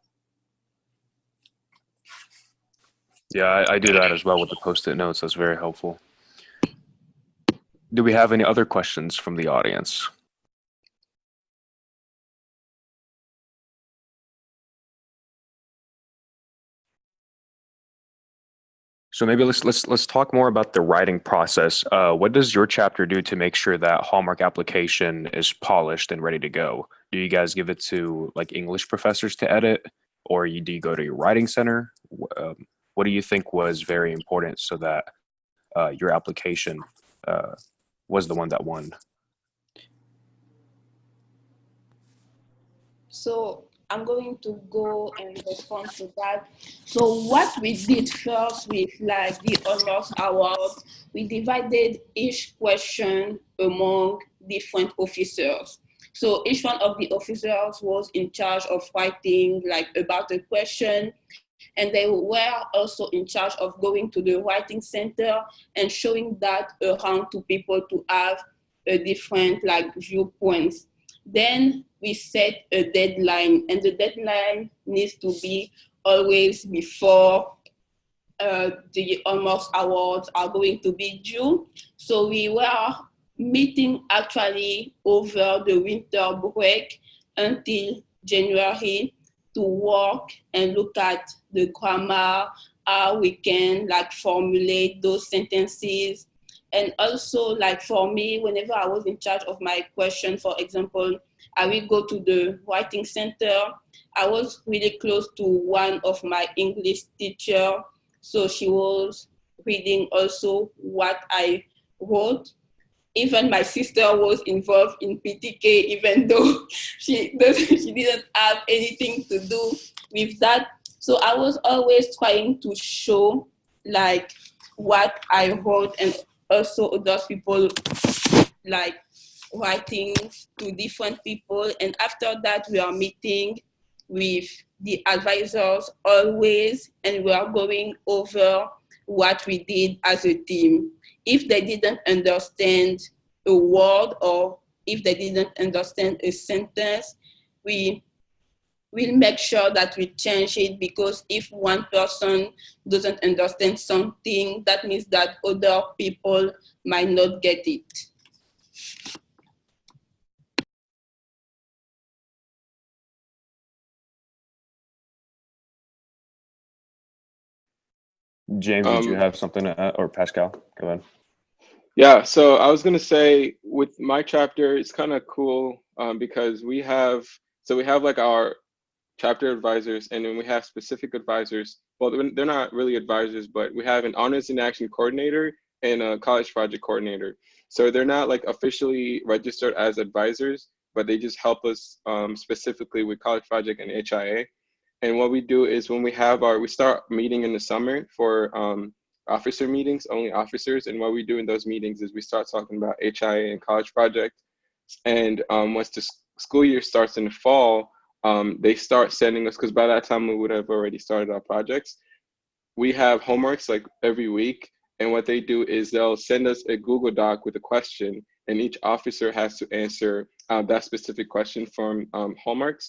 Yeah, I do that as well with the post-it notes. That's very helpful. Do we have any other questions from the audience? So maybe let's talk more about the writing process. What does your chapter do to make sure that Hallmark application is polished and ready to go? Do you guys give it to like English professors to edit, or do you go to your writing center? What do you think was very important so that your application was the one that won? So I'm going to go and respond to that. So what we did first with like the honors award, we divided each question among different officers. So each one of the officers was in charge of writing like about a question, and they were also in charge of going to the writing center and showing that around to people to have a different like viewpoints. Then we set a deadline, and the deadline needs to be always before the honors awards are going to be due. So we were meeting actually over the winter break until January to work and look at the grammar, how we can like formulate those sentences. And also like for me, whenever I was in charge of my question, for example, I will go to the writing center. I was really close to one of my English teacher. So she was reading also what I wrote. Even my sister was involved in PTK, even though she didn't have anything to do with that, so I was always trying to show like what I heard, and also other people like writing to different people. And after that, we are meeting with the advisors always, and we are going over what we did as a team. If they didn't understand a word, or if they didn't understand a sentence, we'll make sure that we change it, because if one person doesn't understand something, that means that other people might not get it. James, did you have something to add? Or Pascal, go ahead. Yeah, so I was gonna say with my chapter, it's kind of cool because we have like our chapter advisors, and then we have specific advisors. Well, they're not really advisors, but we have an honors and action coordinator and a college project coordinator. So they're not like officially registered as advisors, but they just help us specifically with college project and HIA. And what we do is when we start meeting in the summer for officer meetings, only officers. And what we do in those meetings is we start talking about HIA and college project. And once the school year starts in the fall, they start sending us, because by that time we would have already started our projects. We have homeworks like every week. And what they do is they'll send us a Google Doc with a question, and each officer has to answer that specific question from homeworks.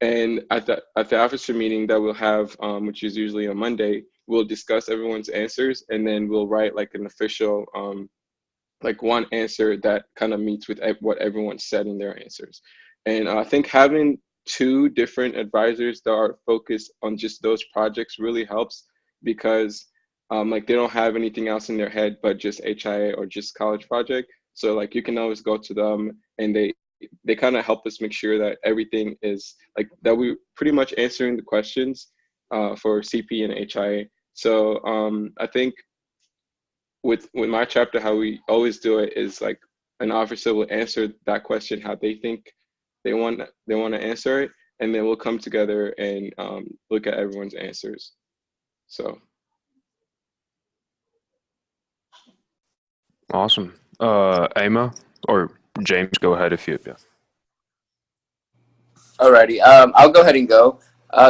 And at the officer meeting that we'll have, which is usually on Monday, we'll discuss everyone's answers, and then we'll write like an official, like one answer that kind of meets with what everyone said in their answers. And I think having two different advisors that are focused on just those projects really helps, because like they don't have anything else in their head but just HIA or just college project. So like you can always go to them, and they kind of help us make sure that everything is like that we pretty much answering the questions for CP and HIA. So I think with my chapter, how we always do it is like an officer will answer that question how they think they want to answer it, and then we'll come together and look at everyone's answers. So Awesome. Emma or James, go ahead if you. Yeah. Alrighty, I'll go ahead and go.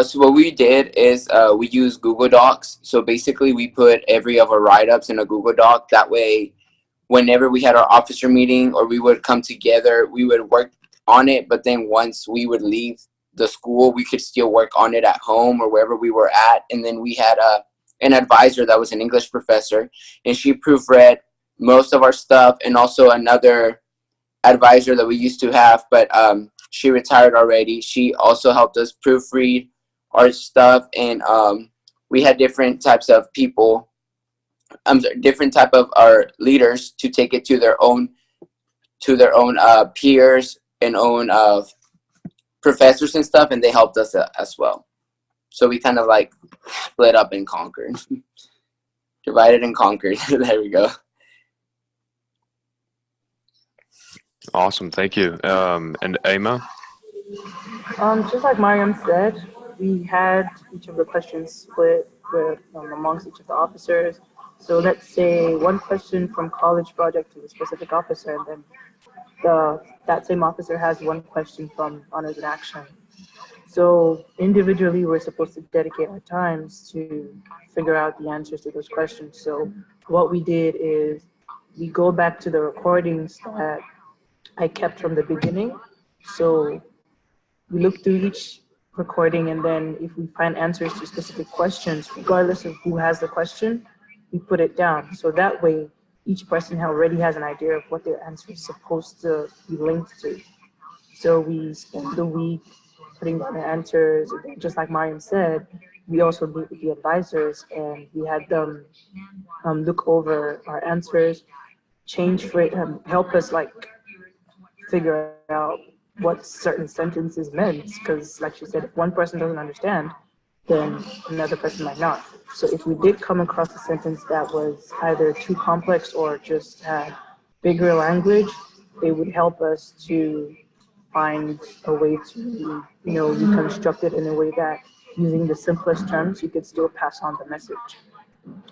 So what we did is we use Google Docs. So basically we put every of our write-ups in a Google Doc. That way, whenever we had our officer meeting or we would come together, we would work on it. But then once we would leave the school, we could still work on it at home or wherever we were at. And then we had an advisor that was an English professor, and she proofread most of our stuff, and also another advisor that we used to have, but she retired already. She also helped us proofread our stuff, and we had different types of people, different type of our leaders to take it to their own peers and own professors and stuff, and they helped us as well. So we kind of like split up and conquered, divided and conquered. There we go. Awesome, thank you. And Emma? Just like Mariam said, we had each of the questions split amongst each of the officers. So let's say one question from college project to a specific officer, and then that same officer has one question from honors and action. So individually, we're supposed to dedicate our times to figure out the answers to those questions. So what we did is we go back to the recordings that I kept from the beginning. So we look through each recording, and then if we find answers to specific questions, regardless of who has the question, we put it down. So that way, each person already has an idea of what their answer is supposed to be linked to. So we spend the week putting down the answers. Just like Mariam said, we also meet with the advisors, and we had them look over our answers, change for it, help us like figure out what certain sentences meant, because like she said, if one person doesn't understand, then another person might not. So if we did come across a sentence that was either too complex or just had bigger language, they would help us to find a way to, reconstruct it in a way that using the simplest terms, you could still pass on the message.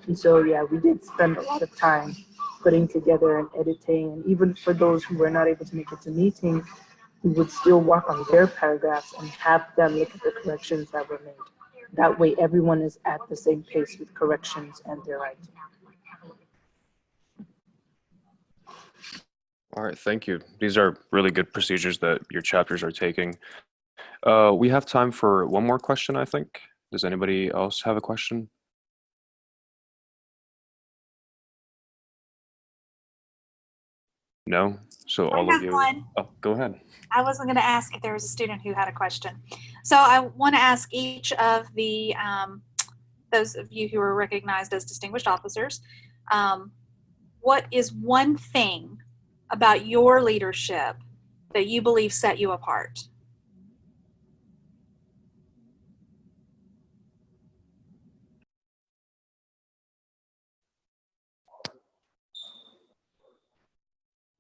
And so, yeah, we did spend a lot of time putting together and editing. And even for those who were not able to make it to meetings, we would still work on their paragraphs and have them look at the corrections that were made. That way, everyone is at the same pace with corrections and their writing. All right, thank you. These are really good procedures that your chapters are taking. We have time for one more question, I think. Does anybody else have a question? No? So all I of have you. one. Oh, go ahead. I wasn't going to ask if there was a student who had a question. So I want to ask each of the, those of you who are recognized as distinguished officers, what is one thing about your leadership that you believe set you apart?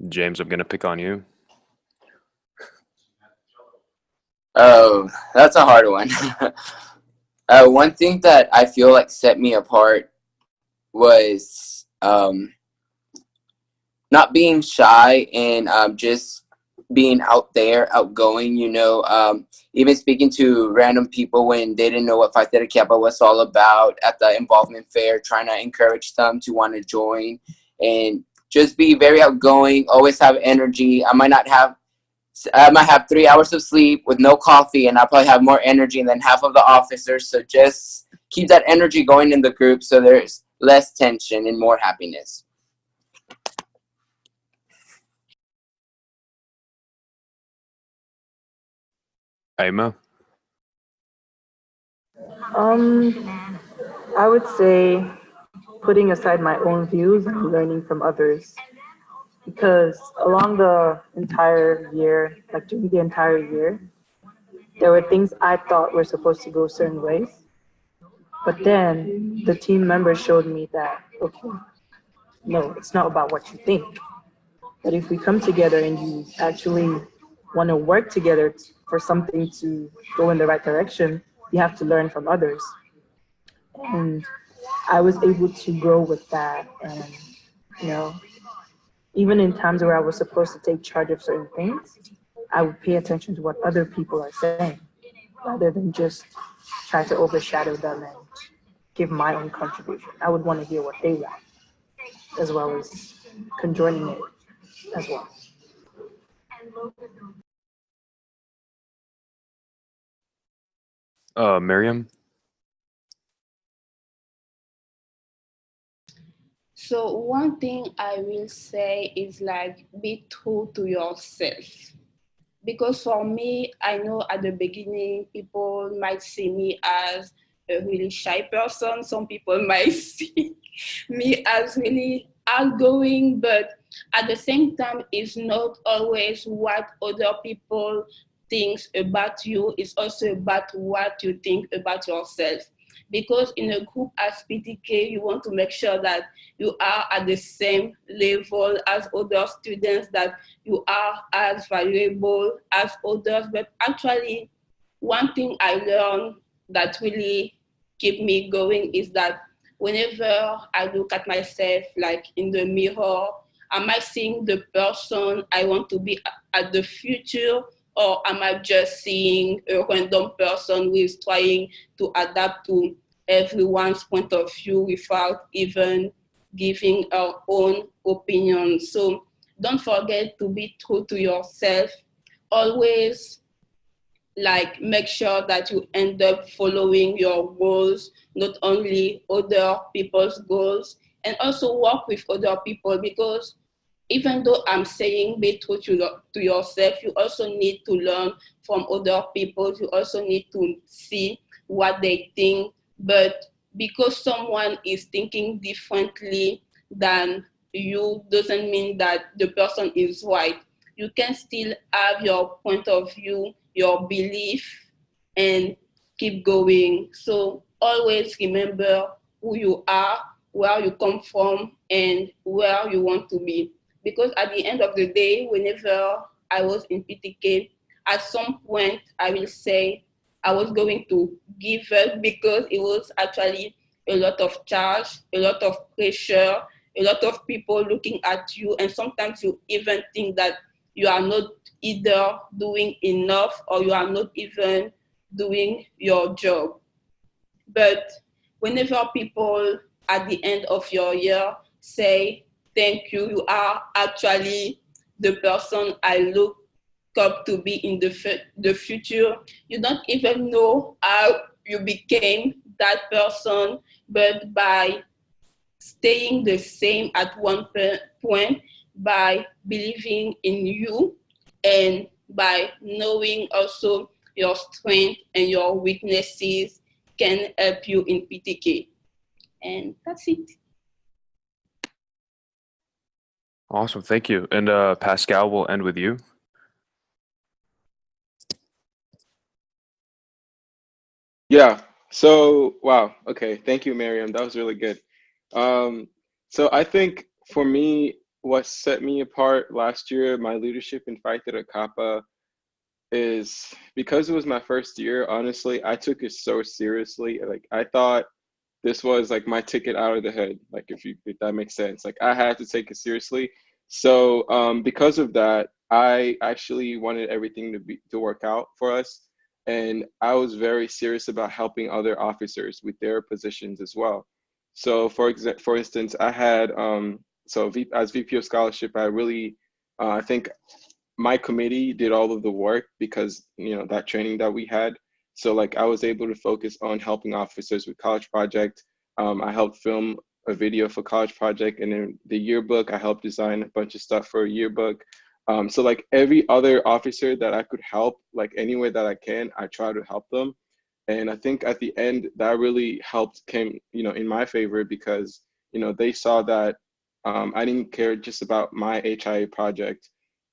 James, I'm going to pick on you. Oh, that's a hard one. One thing that I feel like set me apart was not being shy and just being out there, outgoing, even speaking to random people when they didn't know what Phi Theta Kappa was all about at the involvement fair, trying to encourage them to want to join and just be very outgoing, always have energy. I might have 3 hours of sleep with no coffee, and I probably have more energy than half of the officers. So just keep that energy going in the group so there's less tension and more happiness. Aima? I would say putting aside my own views and learning from others. Because along the entire year, like during the entire year, there were things I thought were supposed to go certain ways. But then the team members showed me that, okay, no, it's not about what you think. But if we come together and you actually want to work together for something to go in the right direction, you have to learn from others. And I was able to grow with that. And, you know, even in times where I was supposed to take charge of certain things, I would pay attention to what other people are saying rather than just try to overshadow them and give my own contribution. I would want to hear what they want as well as conjoining it as well. Miriam? So one thing I will say is like be true to yourself. Because for me, I know at the beginning, people might see me as a really shy person. Some people might see me as really outgoing, but at the same time, it's not always what other people think about you. It's also about what you think about yourself. Because in a group as PTK, you want to make sure that you are at the same level as other students, that you are as valuable as others. But actually, one thing I learned that really keep me going is that whenever I look at myself like in the mirror, am I seeing the person I want to be at the future, or am I just seeing a random person who is trying to adapt to everyone's point of view without even giving our own opinion? So don't forget to be true to yourself. Always like make sure that you end up following your goals, not only other people's goals, and also work with other people, because even though I'm saying be true to yourself, you also need to learn from other people. You also need to see what they think. But because someone is thinking differently than you doesn't mean that the person is right. You can still have your point of view, your belief, and keep going. So always remember who you are, where you come from, and where you want to be. Because at the end of the day, whenever I was in PTK, at some point I will say, I was going to give up because it was actually a lot of charge, a lot of pressure, a lot of people looking at you, and sometimes you even think that you are not either doing enough or you are not even doing your job. But whenever people at the end of your year say, thank you, you are actually the person I look up to be in the future. You don't even know how you became that person, but by staying the same at one point, by believing in you, and by knowing also your strength and your weaknesses can help you in PTK. And that's it. Awesome, thank you. And Pascal, we'll end with you. Yeah. So, wow. Okay. Thank you, Miriam. That was really good. So I think for me, what set me apart last year, my leadership in Phi Theta Kappa, is because it was my first year. Honestly, I took it so seriously. Like I thought this was like my ticket out of the head. Like if that makes sense. Like I had to take it seriously. So because of that, I actually wanted everything to work out for us, and I was very serious about helping other officers with their positions as well. So for instance, I had as VP of scholarship, I really I think my committee did all of the work because that training that we had. So like I was able to focus on helping officers with college project. I helped film a video for college project, and then the yearbook I helped design a bunch of stuff for a yearbook. So like every other officer that I could help, like any way that I can, I try to help them. And I think at the end that really came in my favor because they saw that I didn't care just about my HIA project.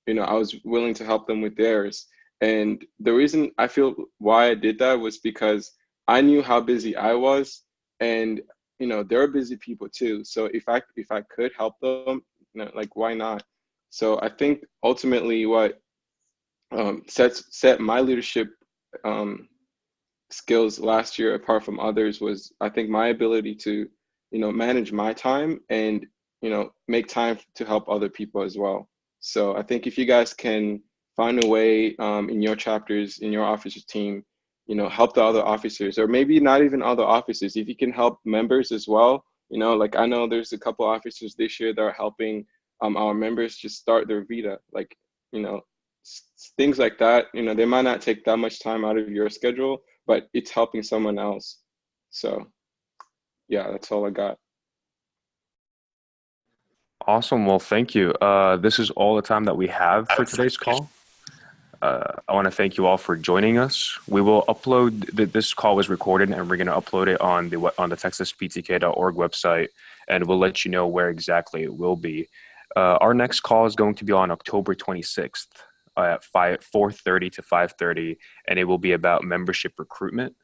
I was willing to help them with theirs. And the reason I feel why I did that was because I knew how busy I was, and they're busy people too. So if I could help them, like why not? So I think ultimately what set my leadership skills last year apart from others was I think my ability to manage my time and make time to help other people as well. So I think if you guys can find a way in your chapters, in your officers team, help the other officers, or maybe not even other officers, if you can help members as well. Like I know there's a couple officers this year that are helping our members just start their Vita, like things like that. They might not take that much time out of your schedule, but it's helping someone else. So yeah, that's all I got. Awesome. Well, thank you. This is all the time that we have for today's call. I want to thank you all for joining us. We will upload this call was recorded, and we're going to upload it on the texasptk.org website, and we'll let you know where exactly it will be. Our next call is going to be on October 26th at 4:30 to 5:30, and it will be about membership recruitment.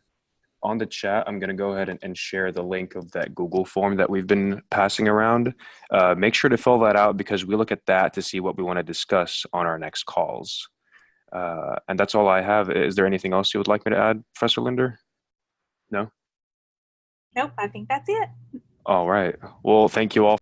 On the chat, I'm going to go ahead and share the link of that Google form that we've been passing around. Make sure to fill that out because we look at that to see what we want to discuss on our next calls. And that's all I have. Is there anything else you would like me to add, Professor Linder? No? Nope, I think that's it. All right. Well, thank you all.